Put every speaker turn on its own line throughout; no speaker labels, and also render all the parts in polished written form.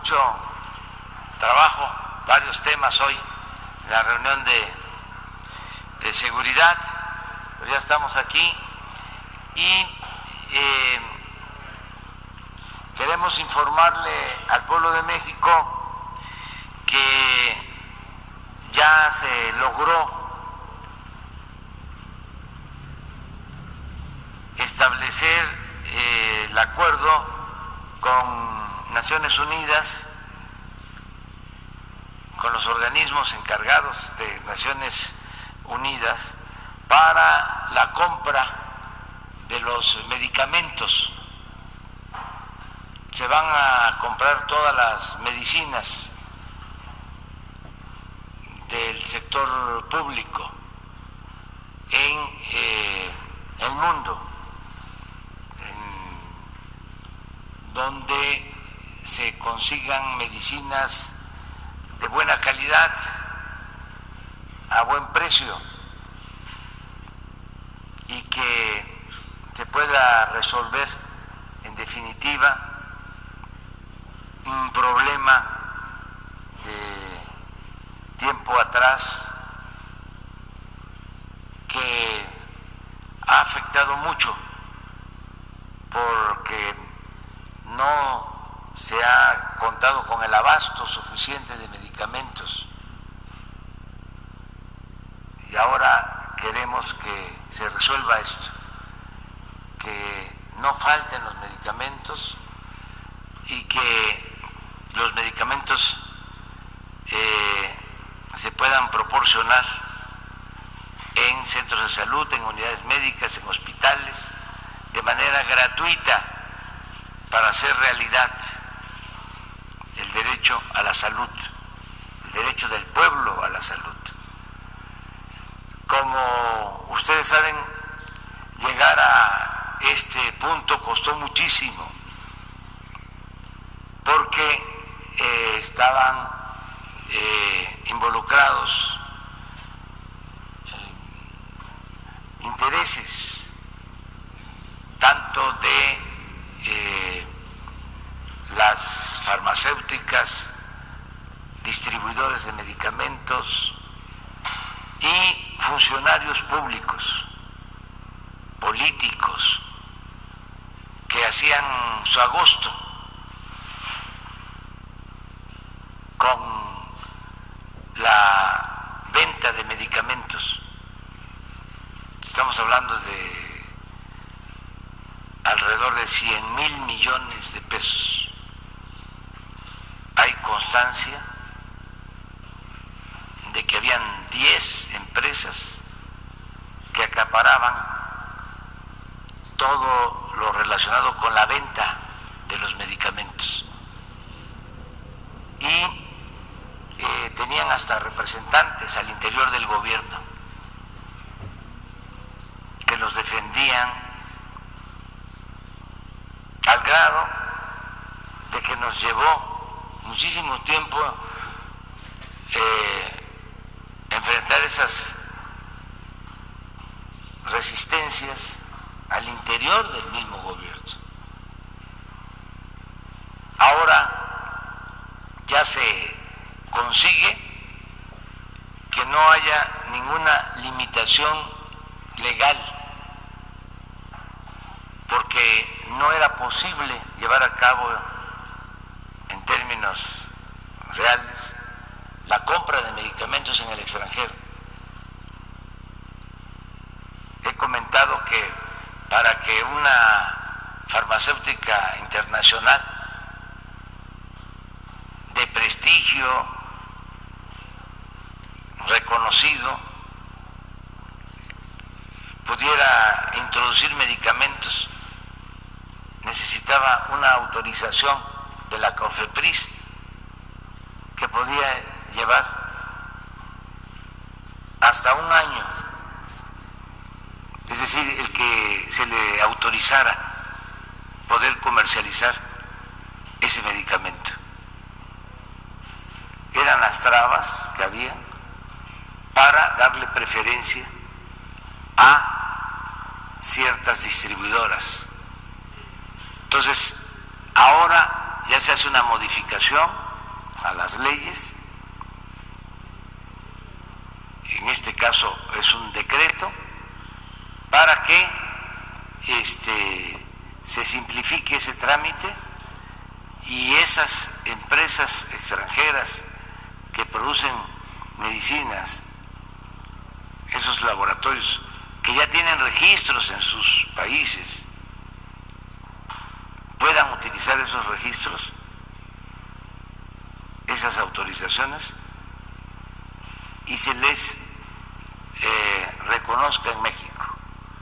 mucho trabajo, varios temas hoy, en la reunión de seguridad, pero ya estamos aquí y queremos informarle al pueblo de México que ya se logró establecer el acuerdo con Naciones Unidas, con los organismos encargados de Naciones Unidas para la compra de los medicamentos. Se van a comprar todas las medicinas del sector público en el mundo, donde se consigan medicinas de buena calidad, a buen precio, y que se pueda resolver en definitiva un problema de tiempo atrás que ha afectado mucho porque no se ha contado con el abasto suficiente de medicamentos y ahora queremos que se resuelva esto, que no falten los medicamentos y que los medicamentos se puedan proporcionar en centros de salud, en unidades médicas, en hospitales, de manera gratuita, para hacer realidad el derecho a la salud, el derecho del pueblo a la salud. Como ustedes saben, llegar a este punto costó muchísimo, porque estaban involucrados intereses tanto de las farmacéuticas, distribuidores de medicamentos y funcionarios públicos, políticos, que hacían su agosto con la venta de medicamentos. Estamos hablando de alrededor de 100,000 millones de pesos. Hay constancia de que habían 10 empresas que acaparaban todo lo relacionado con la venta de los medicamentos y tenían hasta representantes al interior del gobierno que los defendían, al grado de que nos llevó muchísimo tiempo enfrentar esas resistencias al interior del mismo gobierno. Ahora ya se consigue que no haya ninguna limitación legal, porque no era posible llevar a cabo en términos reales la compra de medicamentos en el extranjero. He comentado que para que una farmacéutica internacional de prestigio, reconocido, pudiera introducir medicamentos, necesitaba una autorización de la COFEPRIS, que podía llevar hasta un año, es decir, el que se le autorizara poder comercializar ese medicamento. Eran las trabas que había para darle preferencia a ciertas distribuidoras. Entonces, ahora ya se hace una modificación a las leyes, en este caso es un decreto, para que se simplifique ese trámite y esas empresas extranjeras que producen medicinas, esos laboratorios que ya tienen registros en sus países, puedan utilizar esos registros, esas autorizaciones, y se les reconozca en México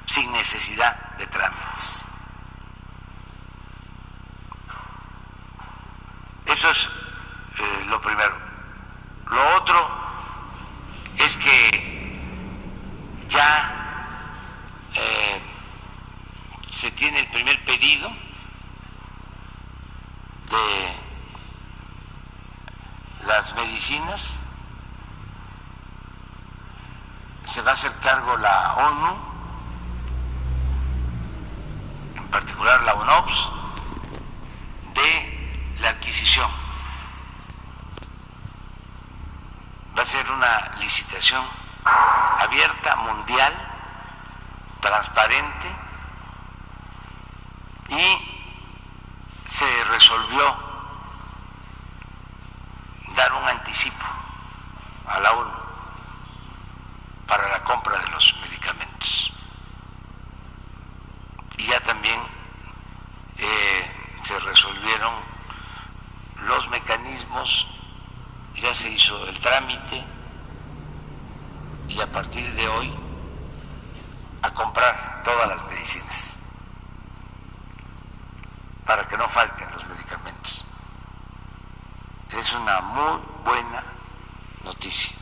sin necesidad de trámites. Eso es lo primero. Lo otro es que ya se tiene el primer pedido de las medicinas, se va a hacer cargo la ONU, en particular la UNOPS, de la adquisición. Va a ser una licitación abierta, mundial, transparente, y se resolvió dar un anticipo a la ONU para la compra de los medicamentos. Y ya también se resolvieron los mecanismos, ya se hizo el trámite, y a partir de hoy a comprar todas las medicinas para que no falten los medicamentos. Es una muy buena noticia.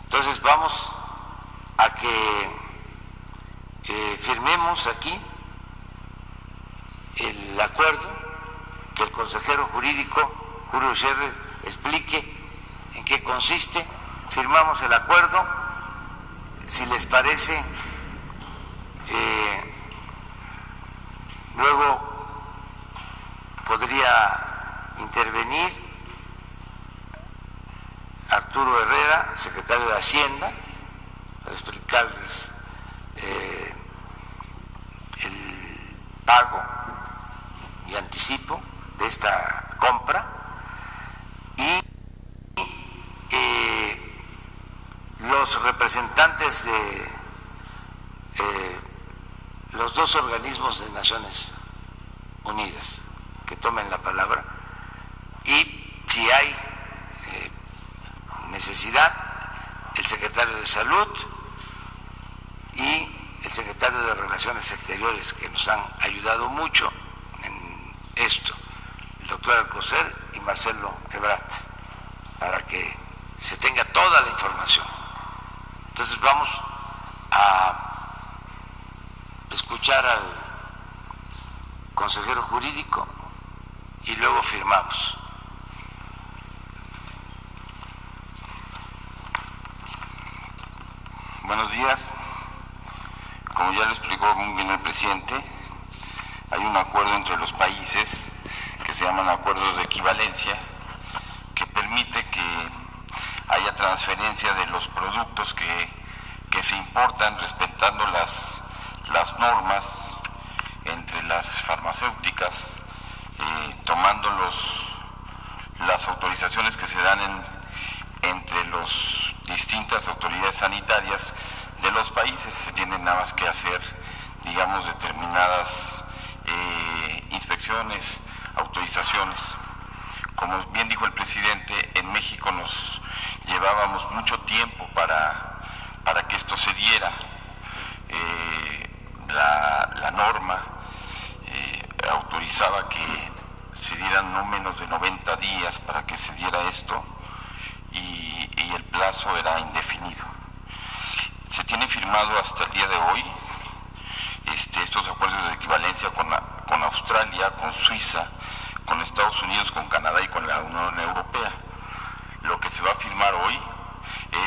Entonces vamos a que firmemos aquí el acuerdo, que el consejero jurídico Julio Scherer explique en qué consiste. Firmamos el acuerdo, si les parece, luego podría intervenir Arturo Herrera, secretario de Hacienda, para explicarles el pago y anticipo de esta compra, y los representantes de los dos organismos de Naciones Unidas que tomen la palabra, y si hay necesidad, el secretario de Salud y el secretario de Relaciones Exteriores, que nos han ayudado mucho en esto, el doctor Alcocer y Marcelo Ebrard, para que se tenga toda la información. Entonces vamos a escuchar al consejero jurídico y luego firmamos.
Buenos días. Como ya lo explicó muy bien el presidente, hay un acuerdo entre los países que se llaman acuerdos de equivalencia, que permite que haya transferencia de los productos que se importan respetando las normas entre las farmacéuticas, tomando las autorizaciones que se dan entre las distintas autoridades sanitarias de los países. Se tienen nada más que hacer, digamos, determinadas inspecciones, autorizaciones. Como bien dijo el presidente, en México nos llevábamos mucho tiempo para que esto se diera. La norma autorizaba que se dieran no menos de 90 días para que se diera esto, y el plazo era indefinido. Se tiene firmado hasta el día de hoy estos acuerdos de equivalencia con Australia, con Suiza, con Estados Unidos, con Canadá y con la Unión Europea. Lo que se va a firmar hoy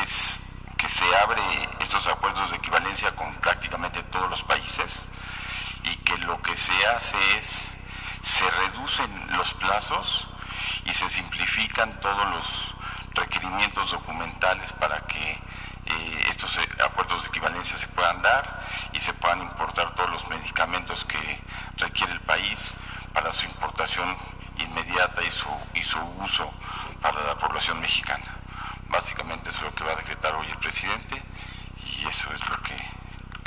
es que se abre estos acuerdos de equivalencia con prácticamente todos los países, y que lo que se hace es se reducen los plazos y se simplifican todos los requerimientos documentales para que estos acuerdos de equivalencia se puedan dar y se puedan importar todos los medicamentos que requiere el país para su importación inmediata y su uso para la población mexicana. Básicamente eso es lo que va a decretar hoy el presidente y eso es lo que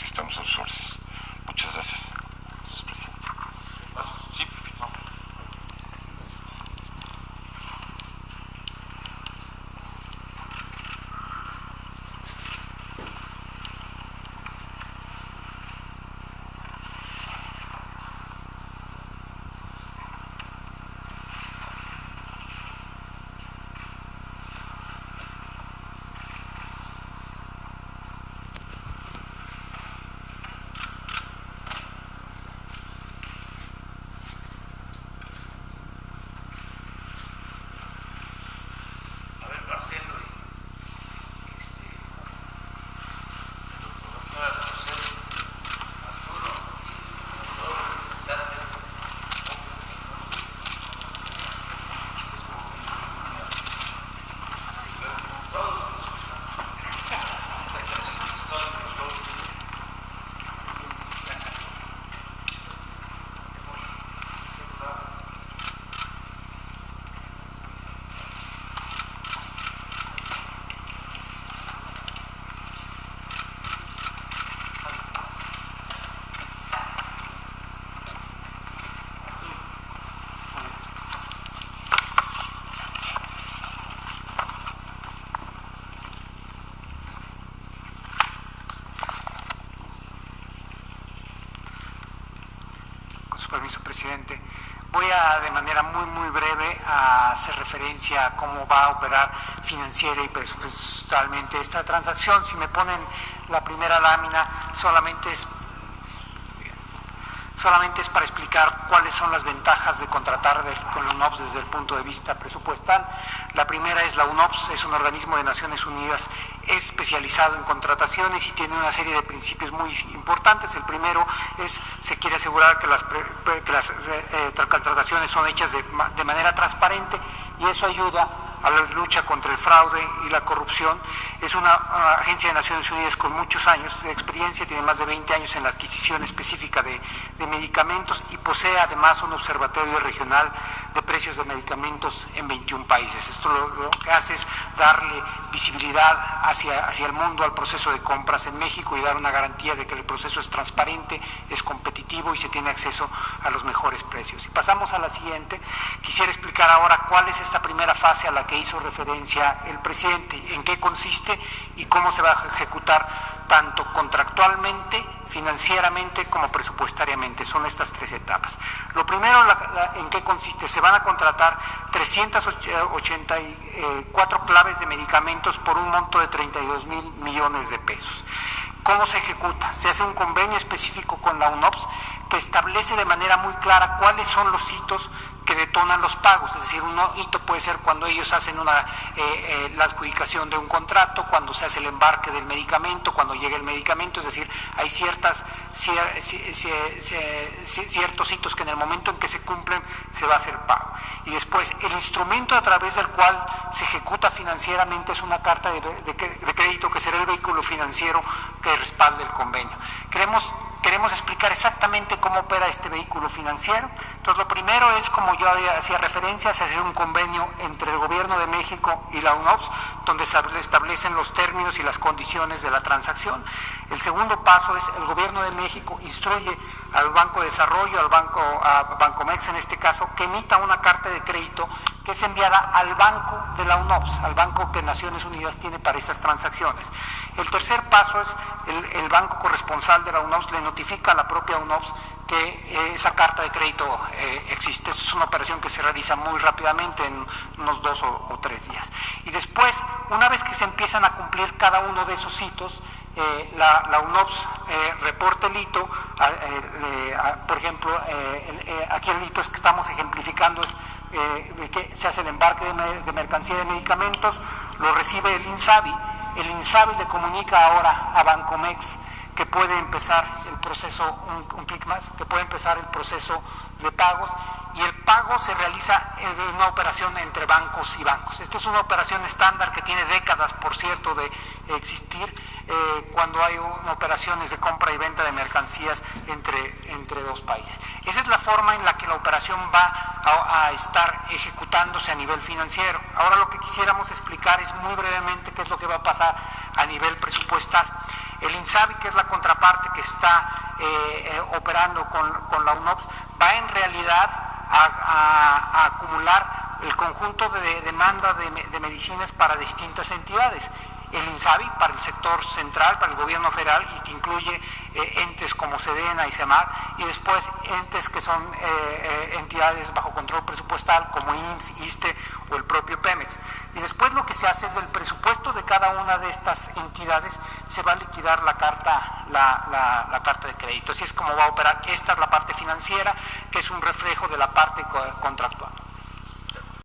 estamos a sus órdenes. Muchas gracias, presidente. Sí,
Permiso, presidente. Voy a, de manera muy breve, a hacer referencia a cómo va a operar financiera y presupuestalmente esta transacción. Si me ponen la primera lámina, solamente es para explicar cuáles son las ventajas de contratar con la UNOPS desde el punto de vista presupuestal. La primera es la UNOPS, es un organismo de Naciones Unidas especializado en contrataciones y tiene una serie de principios muy importantes. El primero es, se quiere asegurar que las contrataciones son hechas de manera transparente y eso ayuda a la lucha contra el fraude y la corrupción. Es una agencia de Naciones Unidas con muchos años de experiencia, tiene más de 20 años en la adquisición específica de medicamentos y posee además un observatorio regional de precios de medicamentos en 21 países. Esto lo que hace es darle visibilidad hacia el mundo al proceso de compras en México y dar una garantía de que el proceso es transparente, es competitivo y se tiene acceso a los mejores precios. Si pasamos a la siguiente, quisiera explicar ahora cuál es esta primera fase a la que hizo referencia el presidente, en qué consiste y cómo se va a ejecutar tanto contractualmente, financieramente como presupuestariamente. Son estas tres etapas. Lo primero, ¿en qué consiste? Se van a contratar 384 claves de medicamentos por un monto de 32,000 millones de pesos. ¿Cómo se ejecuta? Se hace un convenio específico con la UNOPS que establece de manera muy clara cuáles son los hitos que detonan los pagos, es decir, un hito puede ser cuando ellos hacen la adjudicación de un contrato, cuando se hace el embarque del medicamento, cuando llega el medicamento, es decir, hay ciertos hitos que en el momento en que se cumplen se va a hacer pago. Y después, el instrumento a través del cual se ejecuta financieramente es una carta de crédito que será el vehículo financiero que respalde el convenio. Queremos explicar exactamente cómo opera este vehículo financiero. Entonces, lo primero es, como yo hacía referencia, se hace un convenio entre el Gobierno de México y la UNOPS, donde se establecen los términos y las condiciones de la transacción. El segundo paso es, el Gobierno de México instruye al Banco de Desarrollo, a Bancomex en este caso, que emita una carta de crédito que es enviada al banco de la UNOPS, al banco que Naciones Unidas tiene para estas transacciones. El tercer paso es, el banco corresponsal de la UNOPS le notifica a la propia UNOPS que esa carta de crédito existe. Esto es una operación que se realiza muy rápidamente, en unos 2 o 3 días. Y después, una vez que se empiezan a cumplir cada uno de esos hitos, la UNOPS reporta el hito. Por ejemplo, aquí el hito que estamos ejemplificando es que se hace el embarque de mercancía de medicamentos, lo recibe el INSABI le comunica ahora a Bancomex que puede empezar el proceso, un clic más, que puede empezar el proceso de pagos, y el pago se realiza en una operación entre bancos y bancos. Esta es una operación estándar que tiene décadas, por cierto, de existir cuando hay operaciones de compra y venta de mercancías entre dos países. Esa es la forma en la que la operación va a estar ejecutándose a nivel financiero. Ahora lo que quisiéramos explicar es muy brevemente qué es lo que va a pasar a nivel presupuestal. El INSABI, que es la contraparte que está operando con la UNOPS, va en realidad a acumular el conjunto de demanda de medicinas para distintas entidades. El INSABI para el sector central, para el gobierno federal, y que incluye entes como SEDENA y CEMAR, y después entes que son entidades bajo control presupuestal como IMSS, ISSSTE o el propio Pemex. Y después lo que se hace es del presupuesto de cada una de estas entidades se va a liquidar la carta de crédito. Así es como va a operar. Esta es la parte financiera, que es un reflejo de la parte contractual.